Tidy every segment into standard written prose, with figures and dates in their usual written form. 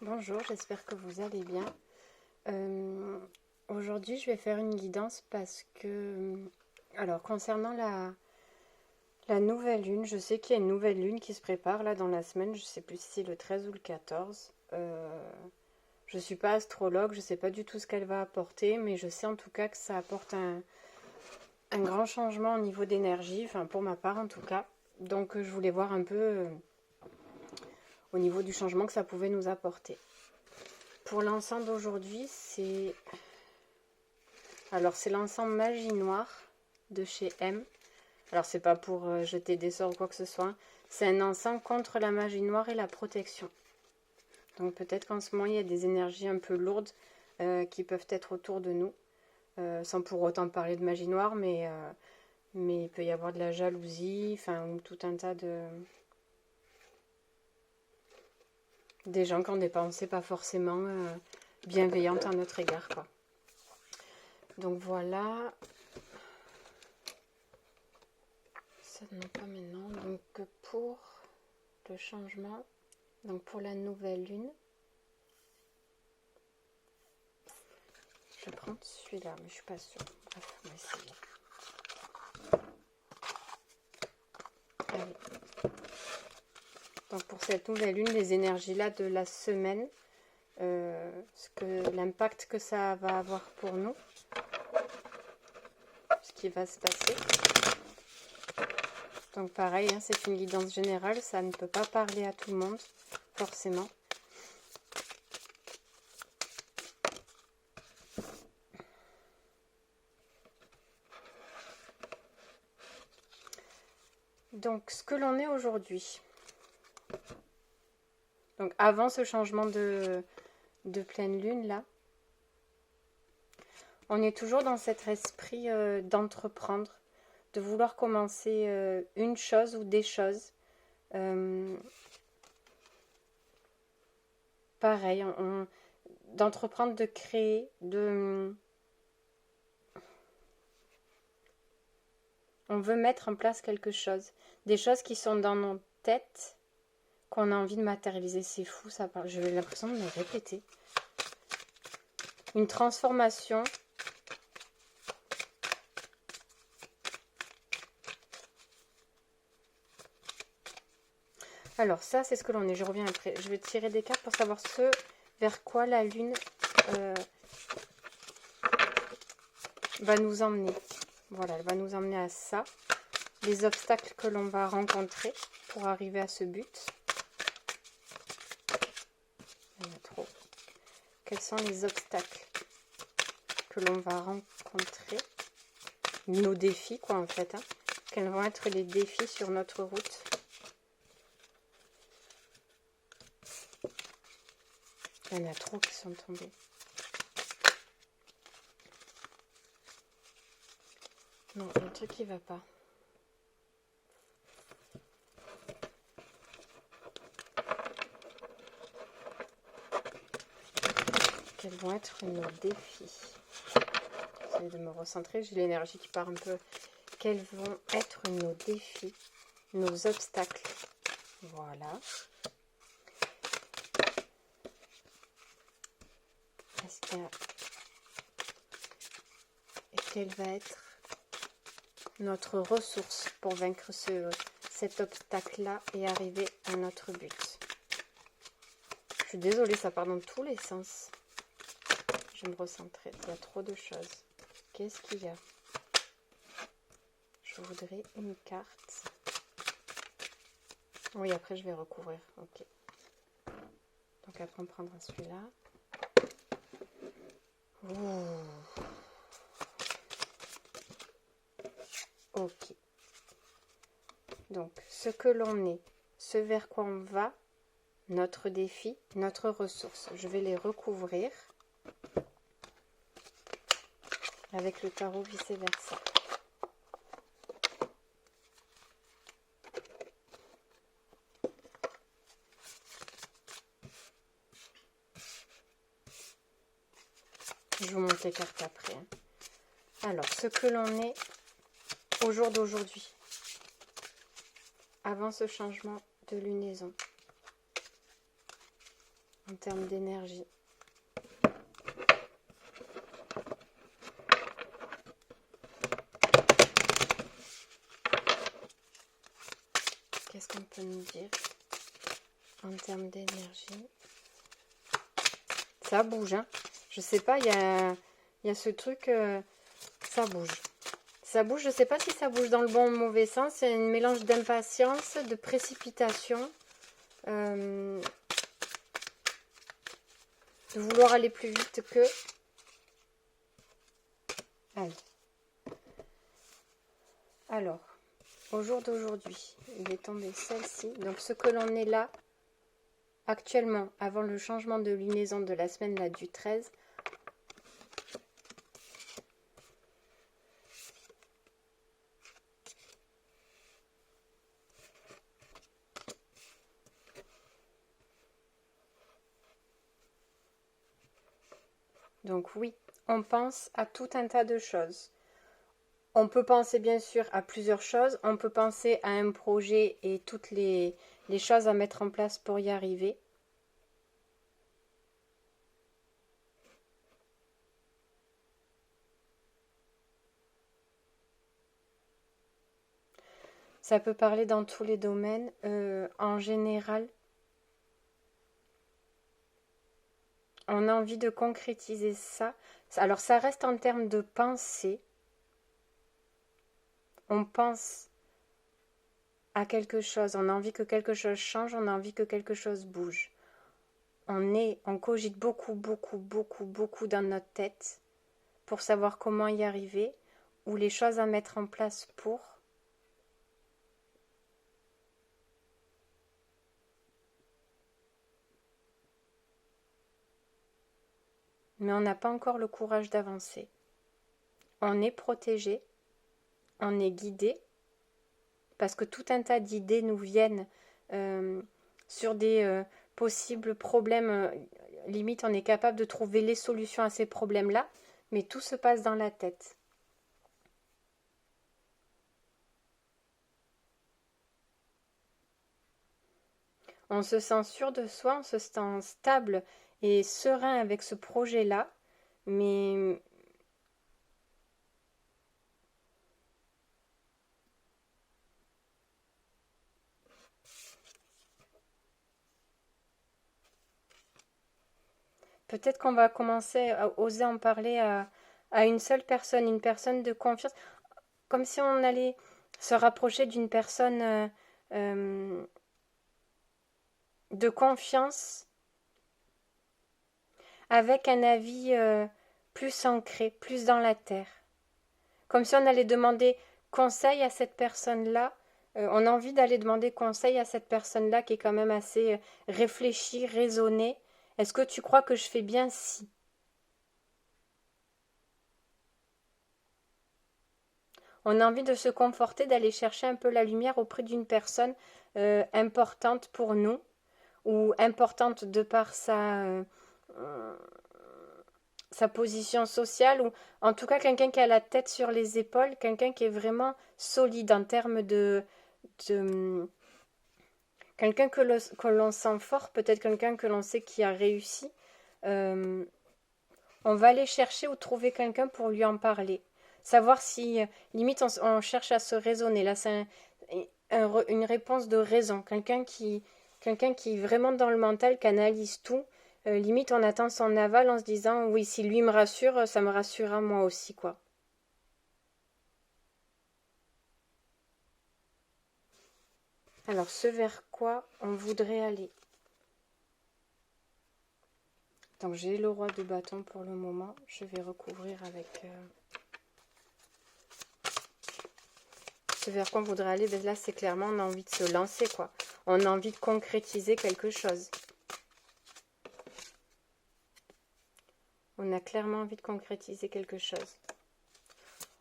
Bonjour, j'espère que vous allez bien. Aujourd'hui, je vais faire une guidance parce que, alors concernant la nouvelle lune, je sais qu'il y a une nouvelle lune qui se prépare là dans la semaine, je ne sais plus si c'est le 13 ou le 14. Je ne suis pas astrologue, je ne sais pas du tout ce qu'elle va apporter, mais je sais en tout cas que ça apporte un grand changement au niveau d'énergie, enfin pour ma part en tout cas. Donc je voulais voir un peu au niveau du changement que ça pouvait nous apporter. Pour l'ensemble d'aujourd'hui, c'est l'ensemble Magie Noire de chez M. Alors c'est pas pour jeter des sorts ou quoi que ce soit. C'est un ensemble contre la magie noire et la protection. Donc peut-être qu'en ce moment il y a des énergies un peu lourdes qui peuvent être autour de nous. Sans pour autant parler de magie noire, mais il peut y avoir de la jalousie, enfin ou tout un tas de... Des gens qui ont des pensées pas forcément bienveillantes à notre égard, quoi. Donc voilà. Ça non pas maintenant. Donc pour le changement, donc pour la nouvelle lune, je vais prendre celui-là, mais je suis pas sûre. Bref, on va essayer. Allez. Donc pour cette nouvelle lune, les énergies là de la semaine, l'impact que ça va avoir pour nous, ce qui va se passer. Donc pareil, hein, c'est une guidance générale, ça ne peut pas parler à tout le monde, forcément. Donc ce que l'on est aujourd'hui, donc avant ce changement de pleine lune là, on est toujours dans cet esprit d'entreprendre, de vouloir commencer une chose ou des choses. Pareil, d'entreprendre, de créer, on veut mettre en place quelque chose. Des choses qui sont dans nos têtes, qu'on a envie de matérialiser. C'est fou, ça parle. J'ai l'impression de me répéter. Une transformation. Alors ça, c'est ce que l'on est. Je reviens après. Je vais tirer des cartes pour savoir ce vers quoi la lune va nous emmener. Voilà, elle va nous emmener à ça. Les obstacles que l'on va rencontrer pour arriver à ce but. Il y en a trop. Quels sont les obstacles que l'on va rencontrer? Nos défis, quoi, en fait. Hein. Quels vont être les défis sur notre route? Il y en a trop qui sont tombés. Non, il y a un truc qui va pas. Quels vont être nos défis? J'essaie de me recentrer, j'ai l'énergie qui part un peu. Quels vont être nos défis, nos obstacles? Voilà. Est-ce qu'il y a... Et quelle va être notre ressource pour vaincre cet obstacle-là et arriver à notre but? Je suis désolée, ça part dans tous les sens. Je vais me recentrer, il y a trop de choses. Qu'est-ce qu'il y a? Je voudrais une carte. Oui, après je vais recouvrir. Ok. Donc après on prendra celui-là. Ok. Donc ce que l'on est, ce vers quoi on va, notre défi, notre ressource. Je vais les recouvrir avec le tarot vice-versa. Je vous montre les cartes après. Hein. Alors, ce que l'on est au jour d'aujourd'hui, avant ce changement de lunaison. en termes d'énergie. Qu'est-ce qu'on peut nous dire en termes d'énergie? Ça bouge, hein. Je sais pas, il y a ce truc, ça bouge. Ça bouge, je sais pas si ça bouge dans le bon ou le mauvais sens. C'est un mélange d'impatience, de précipitation, de vouloir aller plus vite que... Allez. Alors, au jour d'aujourd'hui, il est tombé celle-ci. Donc ce que l'on est là, actuellement, avant le changement de lunaison de la semaine là, du 13, donc oui, on pense à tout un tas de choses. On peut penser bien sûr à plusieurs choses. On peut penser à un projet et toutes les choses à mettre en place pour y arriver. Ça peut parler dans tous les domaines. En général, on a envie de concrétiser ça. Alors ça reste en termes de pensée. On pense à quelque chose, on a envie que quelque chose change, on a envie que quelque chose bouge. On cogite beaucoup dans notre tête pour savoir comment y arriver ou les choses à mettre en place pour. Mais on n'a pas encore le courage d'avancer. On est protégé, on est guidé, parce que tout un tas d'idées nous viennent sur des possibles problèmes. Limite, on est capable de trouver les solutions à ces problèmes-là, mais tout se passe dans la tête. On se sent sûr de soi, on se sent stable et serein avec ce projet-là, mais peut-être qu'on va commencer à oser en parler à une seule personne, une personne de confiance, comme si on allait se rapprocher d'une personne de confiance avec un avis plus ancré, plus dans la terre. Comme si on allait demander conseil à cette personne-là. On a envie d'aller demander conseil à cette personne-là qui est quand même assez réfléchie, raisonnée. Est-ce que tu crois que je fais bien si? On a envie de se conforter, d'aller chercher un peu la lumière auprès d'une personne importante pour nous ou importante de par sa position sociale ou en tout cas quelqu'un qui a la tête sur les épaules, quelqu'un qui est vraiment solide en termes de quelqu'un que l'on sent fort, peut-être quelqu'un que l'on sait qui a réussi. On va aller chercher ou trouver quelqu'un pour lui en parler. Savoir si, limite, on cherche à se raisonner. Là, c'est une réponse de raison. Quelqu'un qui est vraiment dans le mental, qui analyse tout. Limite, on attend son aval en se disant, oui, si lui me rassure, ça me rassurera moi aussi, quoi. Alors, ce vers quoi on voudrait aller? Donc, j'ai le roi de bâton pour le moment. Je vais recouvrir avec... Ce vers quoi on voudrait aller, ben là, c'est clairement, on a envie de se lancer, quoi. On a envie de concrétiser quelque chose. On a clairement envie de concrétiser quelque chose.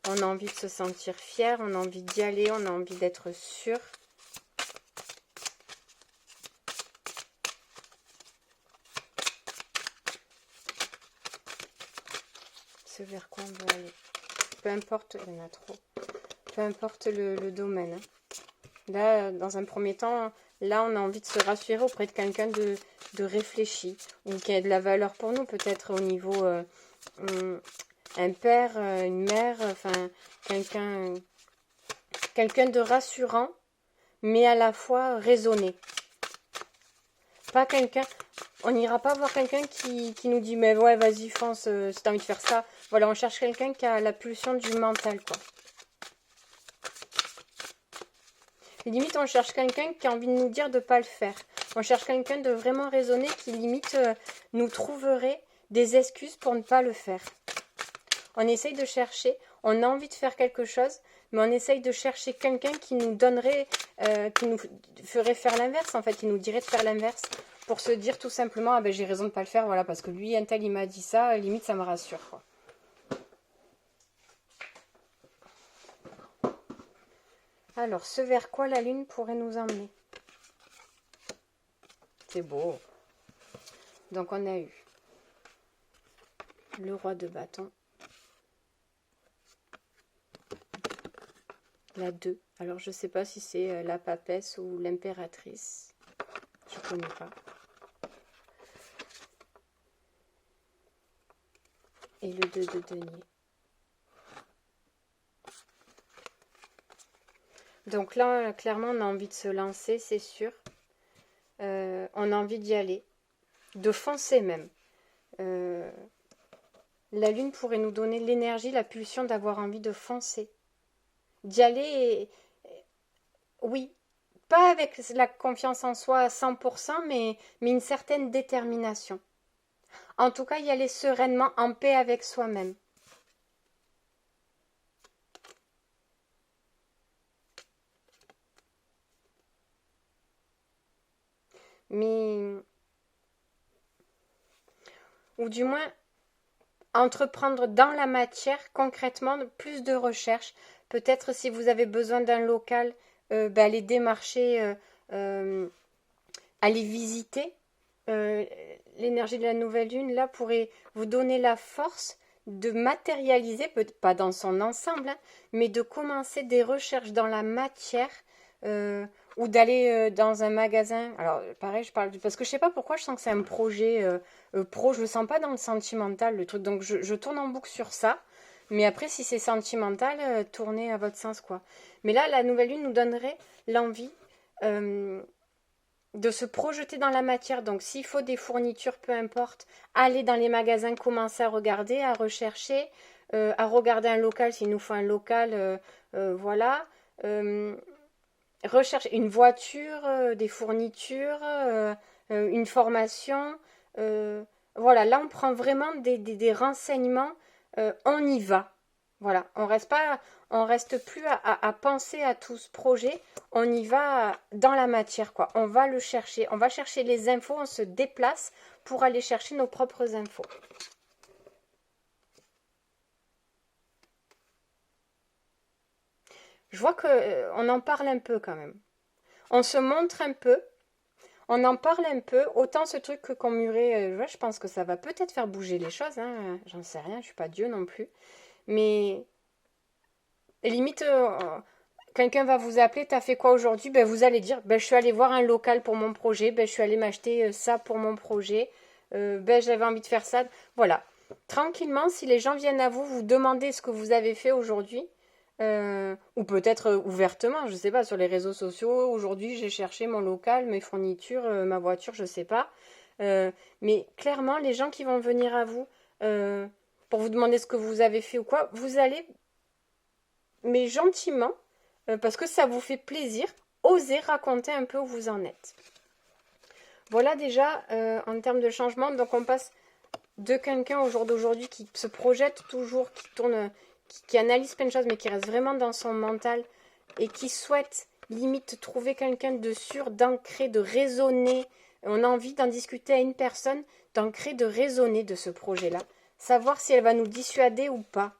On a envie de se sentir fier, on a envie d'y aller, on a envie d'être sûr. Ce vers quoi on veut aller. Peu importe, il y en a trop. Peu importe le domaine. Là, dans un premier temps, Là, on a envie de se rassurer auprès de quelqu'un de réfléchi ou qui a de la valeur pour nous, peut-être au niveau un père, une mère, enfin quelqu'un de rassurant, mais à la fois raisonné. Pas quelqu'un, on n'ira pas voir quelqu'un qui nous dit mais ouais vas-y fonce si t'as envie de faire ça. Voilà, on cherche quelqu'un qui a la pulsion du mental quoi. Limite, on cherche quelqu'un qui a envie de nous dire de ne pas le faire. On cherche quelqu'un de vraiment raisonné qui, limite, nous trouverait des excuses pour ne pas le faire. On essaye de chercher, on a envie de faire quelque chose, mais on essaye de chercher quelqu'un qui nous donnerait, qui nous ferait faire l'inverse, en fait, qui nous dirait de faire l'inverse, pour se dire tout simplement, ah ben j'ai raison de ne pas le faire, voilà, parce que lui, un tel, il m'a dit ça, limite, ça me rassure, quoi. Alors, ce vers quoi la lune pourrait nous emmener? C'est beau. Donc, on a eu le roi de bâton, la 2. Alors, je ne sais pas si c'est la papesse ou l'impératrice. Je ne connais pas. Et le 2 de denier. Donc là, clairement, on a envie de se lancer, c'est sûr. On a envie d'y aller, de foncer même. La lune pourrait nous donner l'énergie, la pulsion d'avoir envie de foncer. D'y aller, oui, pas avec la confiance en soi à 100%, mais une certaine détermination. En tout cas, y aller sereinement, en paix avec soi-même. Mais, ou du moins, entreprendre dans la matière, concrètement, plus de recherche. Peut-être si vous avez besoin d'un local, aller démarcher, aller visiter. L'énergie de la nouvelle lune, là, pourrait vous donner la force de matérialiser, peut-être pas dans son ensemble, hein, mais de commencer des recherches dans la matière ou d'aller dans un magasin. Alors, pareil, je parle parce que je sais pas pourquoi je sens que c'est un projet pro, je le sens pas dans le sentimental, le truc. Donc, je tourne en boucle sur ça. Mais après, si c'est sentimental, tournez à votre sens, quoi. Mais là, la nouvelle lune nous donnerait l'envie de se projeter dans la matière. Donc, s'il faut des fournitures, peu importe, aller dans les magasins, commencer à regarder, à rechercher, à regarder un local, s'il nous faut un local, voilà. Rechercher une voiture, des fournitures, une formation. Voilà, là, on prend vraiment des renseignements. On y va. Voilà, on reste plus à penser à tout ce projet, on y va dans la matière, quoi. On va le chercher, on va chercher les infos, on se déplace pour aller chercher nos propres infos. Je vois que on en parle un peu quand même. On se montre un peu, on en parle un peu, autant ce truc que qu'on murait, ouais, je pense que ça va peut-être faire bouger les choses, hein. J'en sais rien, je suis pas Dieu non plus. Mais limite, quelqu'un va vous appeler, t'as fait quoi aujourd'hui? Ben, vous allez dire, ben, je suis allé voir un local pour mon projet, ben, je suis allé m'acheter ça pour mon projet, ben, j'avais envie de faire ça. Voilà. Tranquillement, si les gens viennent à vous, vous demandez ce que vous avez fait aujourd'hui, ou peut-être ouvertement, je ne sais pas, sur les réseaux sociaux, aujourd'hui j'ai cherché mon local, mes fournitures, ma voiture, je ne sais pas. Mais clairement, les gens qui vont venir à vous pour vous demander ce que vous avez fait ou quoi, vous allez, mais gentiment, parce que ça vous fait plaisir, osez raconter un peu où vous en êtes. Voilà déjà en termes de changement. Donc on passe de quelqu'un au jour d'aujourd'hui qui se projette toujours, qui tourne, qui analyse plein de choses, mais qui reste vraiment dans son mental et qui souhaite limite trouver quelqu'un de sûr, d'ancrer, de raisonner. On a envie d'en discuter à une personne, d'ancrer, de raisonner de ce projet-là. Savoir si elle va nous dissuader ou pas.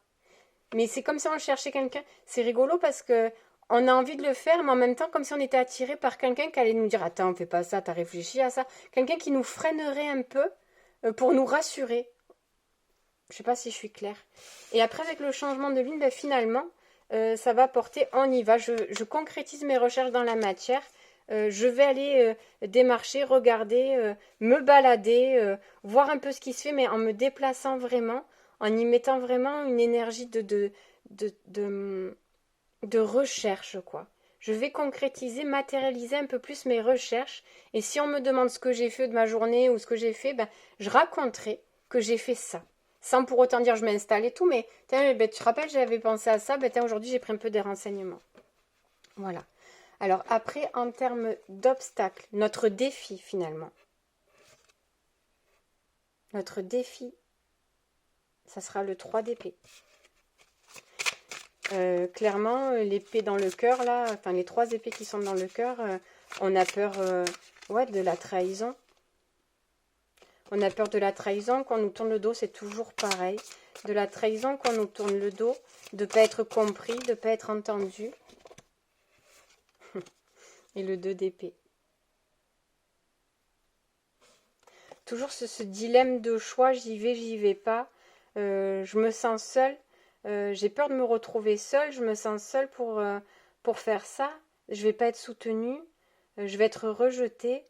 Mais c'est comme si on cherchait quelqu'un. C'est rigolo parce que on a envie de le faire, mais en même temps, comme si on était attiré par quelqu'un qui allait nous dire attends, fais pas ça, t'as réfléchi à ça. Quelqu'un qui nous freinerait un peu pour nous rassurer. Je sais pas si je suis claire. Et après, avec le changement de lune, ben, finalement, ça va porter on y va. Je concrétise mes recherches dans la matière. je vais aller démarcher, regarder, me balader, voir un peu ce qui se fait, mais en me déplaçant vraiment, en y mettant vraiment une énergie de recherche, quoi. Je vais concrétiser, matérialiser un peu plus mes recherches. Et si on me demande ce que j'ai fait de ma journée ou ce que j'ai fait, ben, je raconterai que j'ai fait ça. Sans pour autant dire je m'installe et tout, mais ben, tu te rappelles, j'avais pensé à ça, ben, aujourd'hui j'ai pris un peu des renseignements. Voilà. Alors après, en termes d'obstacles, notre défi finalement. Notre défi, ça sera le 3 d'épée. Clairement, l'épée dans le cœur, là, enfin les 3 épées qui sont dans le cœur, on a peur ouais, de la trahison. On a peur de la trahison, quand on nous tourne le dos, c'est toujours pareil. De la trahison, quand on nous tourne le dos, de ne pas être compris, de ne pas être entendu. Et le 2 d'épée. Toujours ce dilemme de choix, j'y vais pas. Je me sens seule. J'ai peur de me retrouver seule. Je me sens seule pour faire ça. Je vais pas être soutenue. Je vais être rejetée.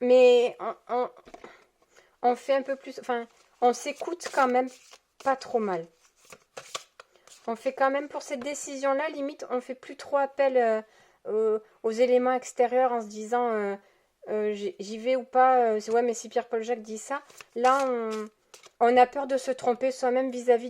Mais on fait un peu plus... Enfin, on s'écoute quand même pas trop mal. On fait quand même pour cette décision-là, limite, on fait plus trop appel aux éléments extérieurs en se disant j'y vais ou pas. Ouais, mais si Pierre-Paul Jacques dit ça, là, on a peur de se tromper soi-même vis-à-vis